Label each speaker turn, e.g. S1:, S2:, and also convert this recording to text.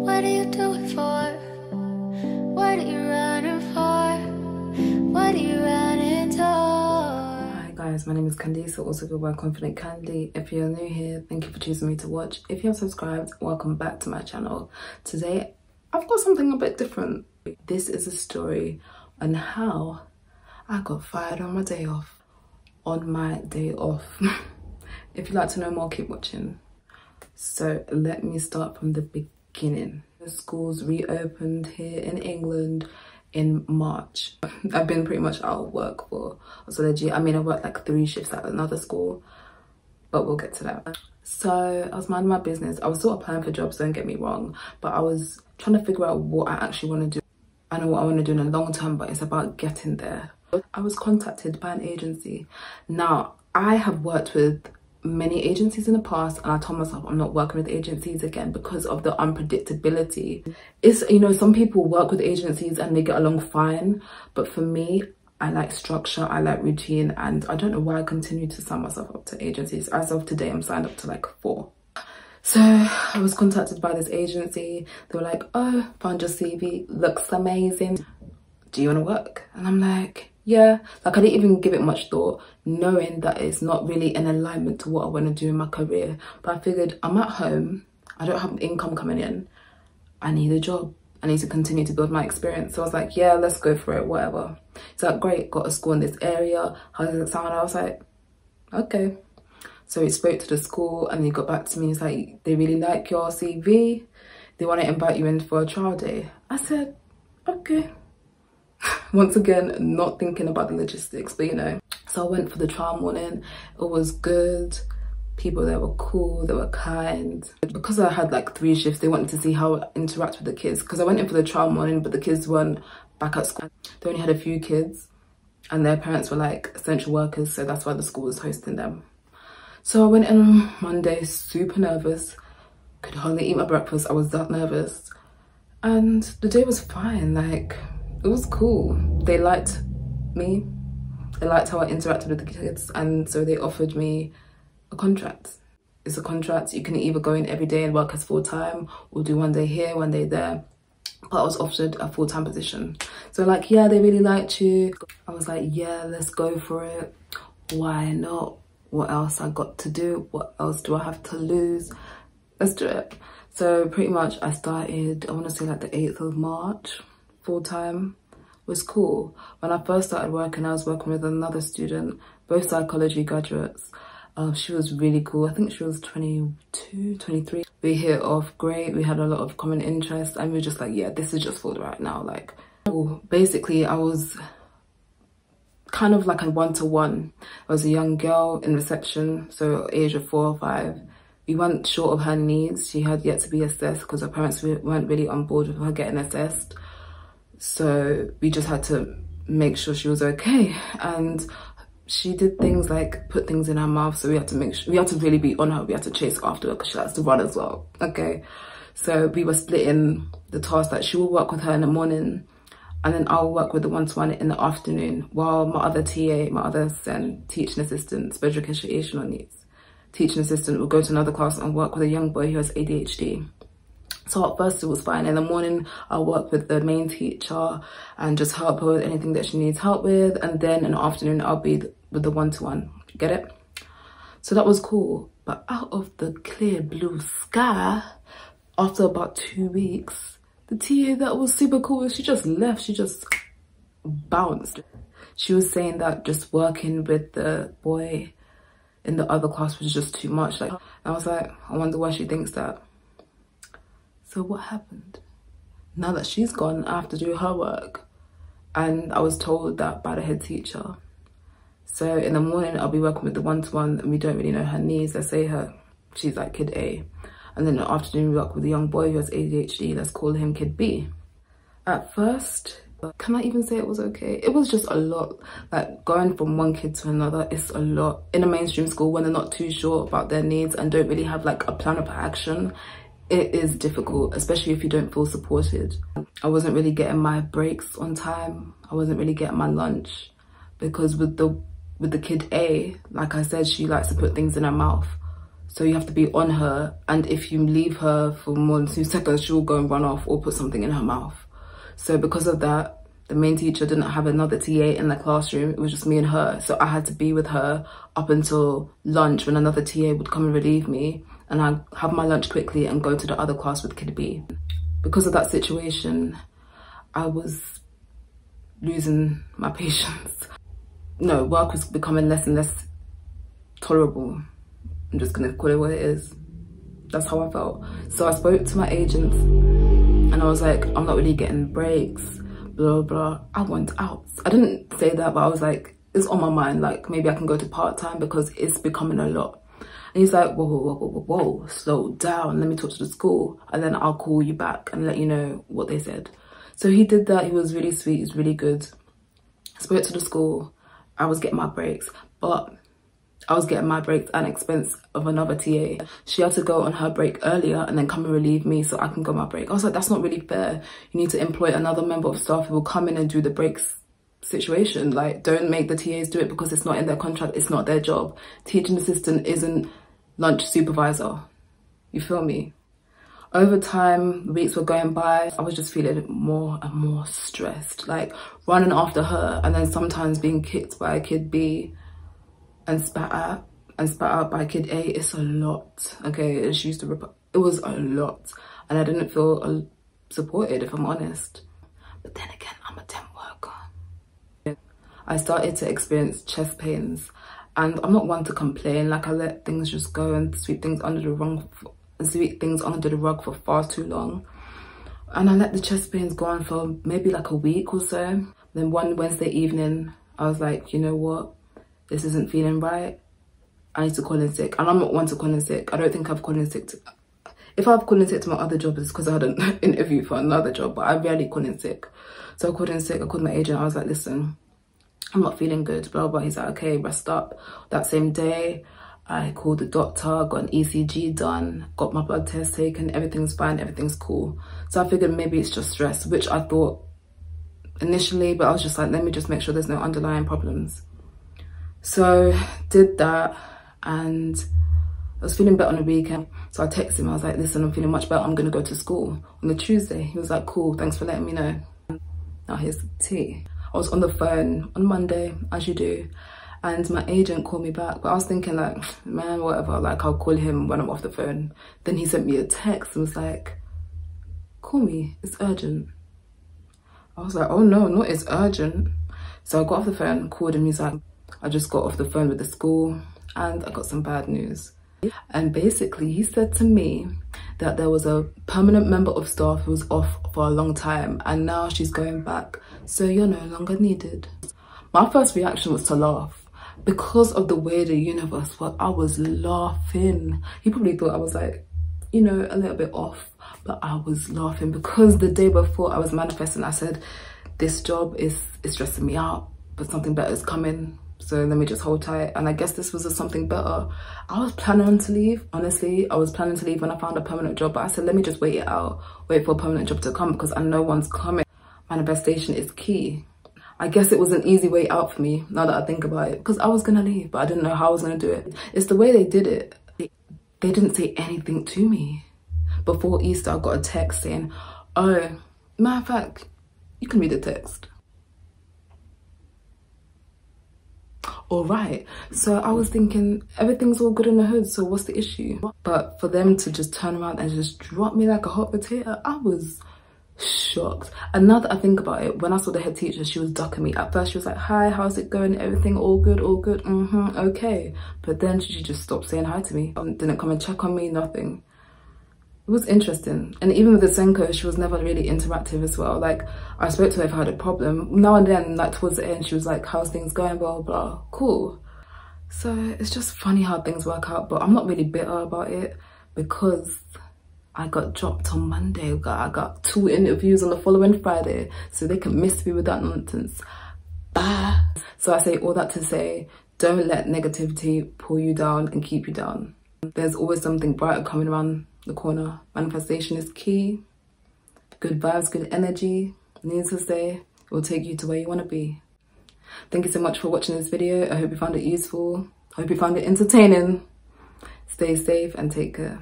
S1: What do you do it for? What are you running for? What are you running to?
S2: Hi guys, my name is Candy, so also go by Confidant Candy. If you're new here, thank you for choosing me to watch. If you have subscribed, welcome back to my channel. Today, I've got something a bit different. This is a story on how I got fired on my day off. On my day off. If you'd like to know more, keep watching. So let me start from the beginning. The schools reopened here in England in March. I've been pretty much out of work for, so legit, I mean, I worked like 3 shifts at another school, but we'll get to that. So I was minding my business. I was still applying for jobs, don't get me wrong, but I was trying to figure out what I actually want to do. I know what I want to do in the long term, but it's about getting there. I was contacted by an agency. Now, I have worked with many agencies in the past, and I told myself I'm not working with agencies again because of the unpredictability. It's, you know, some people work with agencies and they get along fine, but for me, I like structure, I like routine, and I don't know why I continue to sign myself up to agencies. As of today, I'm signed up to like 4. So I was contacted by this agency. They were like, oh, found your CV, looks amazing, do you want to work? And I'm like, yeah. Like, I didn't even give it much thought, knowing that it's not really in alignment to what I want to do in my career. But I figured, I'm at home, I don't have income coming in, I need a job, I need to continue to build my experience. So I was like, yeah, let's go for it, whatever. So like, great, got a school in this area, how does it sound? I was like, okay. So he spoke to the school and he got back to me. He's like, they really like your CV, they want to invite you in for a trial day. I said, okay. Once again, not thinking about the logistics, but you know. So I went for the trial morning. It was good. People there were cool, they were kind. Because I had like 3 shifts, they wanted to see how I interact with the kids. Because I went in for the trial morning, but the kids weren't back at school. They only had a few kids and their parents were like essential workers, so that's why the school was hosting them. So I went in on Monday, super nervous, could hardly eat my breakfast, I was that nervous. And the day was fine, like, it was cool. They liked me, they liked how I interacted with the kids, and so they offered me a contract. It's a contract, you can either go in every day and work as full-time or do 1 day here, 1 day there. But I was offered a full-time position. So like, yeah, they really liked you. I was like, yeah, let's go for it. Why not? What else I got to do? What else do I have to lose? Let's do it. So pretty much I started, I want to say like the 8th of March, full-time. Was cool. When I first started working, I was working with another student, both psychology graduates. She was really cool. I think she was 22, 23. We hit it off great. We had a lot of common interests, and we were just like, yeah, this is just for right now. Like, basically, I was kind of like a one-to-one. I was a young girl in reception, so age of 4 or 5. We weren't sure of her needs. She had yet to be assessed because her parents weren't really on board with her getting assessed. So we just had to make sure she was okay. And she did things like put things in her mouth, so we had to make sure, we had to really be on her. We had to chase after her because she likes to run as well. Okay, so we were splitting the task that she will work with her in the morning, and then I'll work with the one-to-one in the afternoon, while my other TA, my other teaching assistant, special educational needs teaching assistant, will go to another class and work with a young boy who has ADHD. So at first it was fine. In the morning, I'll work with the main teacher and just help her with anything that she needs help with. And then in the afternoon, I'll be with the one-to-one. Get it? So that was cool. But out of the clear blue sky, after about 2 weeks, the TA that was super cool, she just left. She just bounced. She was saying that just working with the boy in the other class was just too much. Like, I was like, I wonder why she thinks that. So what happened? Now that she's gone, I have to do her work. And I was told that by the head teacher. So in the morning, I'll be working with the one-to-one, and we don't really know her needs. Let's say she's like kid A. And then in the afternoon, we work with a young boy who has ADHD. Let's call him kid B. At first, can I even say it was okay? It was just a lot. Like, going from one kid to another is a lot. In a mainstream school, when they're not too sure about their needs and don't really have like a plan of action, it is difficult, especially if you don't feel supported. I wasn't really getting my breaks on time. I wasn't really getting my lunch, because with the kid A, like I said, she likes to put things in her mouth. So you have to be on her, and if you leave her for more than 2 seconds, she'll go and run off or put something in her mouth. So because of that, the main teacher didn't have another TA in the classroom. It was just me and her. So I had to be with her up until lunch, when another TA would come and relieve me, and I'd have my lunch quickly and go to the other class with Kid B. Because of that situation, I was losing my patience. No, work was becoming less and less tolerable. I'm just gonna call it what it is. That's how I felt. So I spoke to my agents and I was like, I'm not really getting breaks, blah, blah. I went out. I didn't say that, but I was like, it's on my mind. Like, maybe I can go to part-time because it's becoming a lot. And he's like, whoa, whoa, whoa, whoa, whoa, whoa, slow down. Let me talk to the school and then I'll call you back and let you know what they said. So he did that. He was really sweet. He's really good. I spoke to the school. I was getting my breaks, but I was getting my breaks at the expense of another TA. She had to go on her break earlier and then come and relieve me so I can go on my break. I was like, that's not really fair. You need to employ another member of staff who will come in and do the breaks situation. Like, don't make the TAs do it because it's not in their contract. It's not their job. Teaching assistant isn't lunch supervisor. You feel me? Over time, weeks were going by. I was just feeling more and more stressed. Like, running after her and then sometimes being kicked by Kid B and spat out by Kid A. It's a lot, okay? She used to rip. It was a lot, and I didn't feel supported, if I'm honest. But then again, I'm a temp worker. I started to experience chest pains, and I'm not one to complain. Like, I let things just go and sweep things under the rug for far too long, and I let the chest pains go on for maybe like a week or so. Then one Wednesday evening, I was like, you know what? This isn't feeling right. I need to call in sick. And I'm not one to call in sick. I don't think I've called in sick. If I've called in sick to my other job, it's because I had an interview for another job, but I rarely call in sick. So I called in sick. I called my agent. I was like, listen, I'm not feeling good, blah, blah. He's like, okay, rest up. That same day, I called the doctor, got an ECG done, got my blood test taken. Everything's fine. Everything's cool. So I figured maybe it's just stress, which I thought initially, but I was just like, let me just make sure there's no underlying problems. So did that, and I was feeling better on the weekend. So I texted him. I was like, listen, I'm feeling much better. I'm going to go to school on the Tuesday. He was like, cool, thanks for letting me know. Now here's the tea. I was on the phone on Monday, as you do, and my agent called me back. But I was thinking like, man, whatever, like I'll call him when I'm off the phone. Then he sent me a text and was like, call me, it's urgent. I was like, oh no, not it's urgent. So I got off the phone, called him. He's like, I just got off the phone with the school and I got some bad news. And basically he said to me that there was a permanent member of staff who was off for a long time and now she's going back, so you're no longer needed. My first reaction was to laugh because of the way the universe worked. I was laughing. He probably thought I was like, you know, a little bit off, but I was laughing because the day before I was manifesting. I said, this job is stressing me out, but something better is coming. So let me just hold tight. And I guess this was something better. I was planning to leave. Honestly, I was planning to leave when I found a permanent job. But I said, let me just wait it out. Wait for a permanent job to come because I know one's coming. Manifestation is key. I guess it was an easy way out for me now that I think about it. Because I was going to leave, but I didn't know how I was going to do it. It's the way they did it. They didn't say anything to me. Before Easter, I got a text saying, oh, matter of fact, you can read the text. All right, so I was thinking everything's all good in the hood, so what's the issue? But for them to just turn around and just drop me like a hot potato, I was shocked. And now that I think about it, when I saw the head teacher, she was ducking me. At first she was like, hi, how's it going? Everything all good, okay. But then she just stopped saying hi to me. Didn't come and check on me, nothing. It was interesting. And even with the Senko, she was never really interactive as well. Like, I spoke to her if I had a problem. Now and then, like towards the end, she was like, how's things going, blah, blah. Cool. So it's just funny how things work out, but I'm not really bitter about it because I got dropped on Monday. I got 2 interviews on the following Friday, so they can miss me with that nonsense. Bah. So I say all that to say, don't let negativity pull you down and keep you down. There's always something brighter coming around the corner. Manifestation is key. Good vibes, good energy. Needless to say, it will take you to where you want to be. Thank you so much for watching this video. I hope you found it useful. I hope you found it entertaining. Stay safe and take care.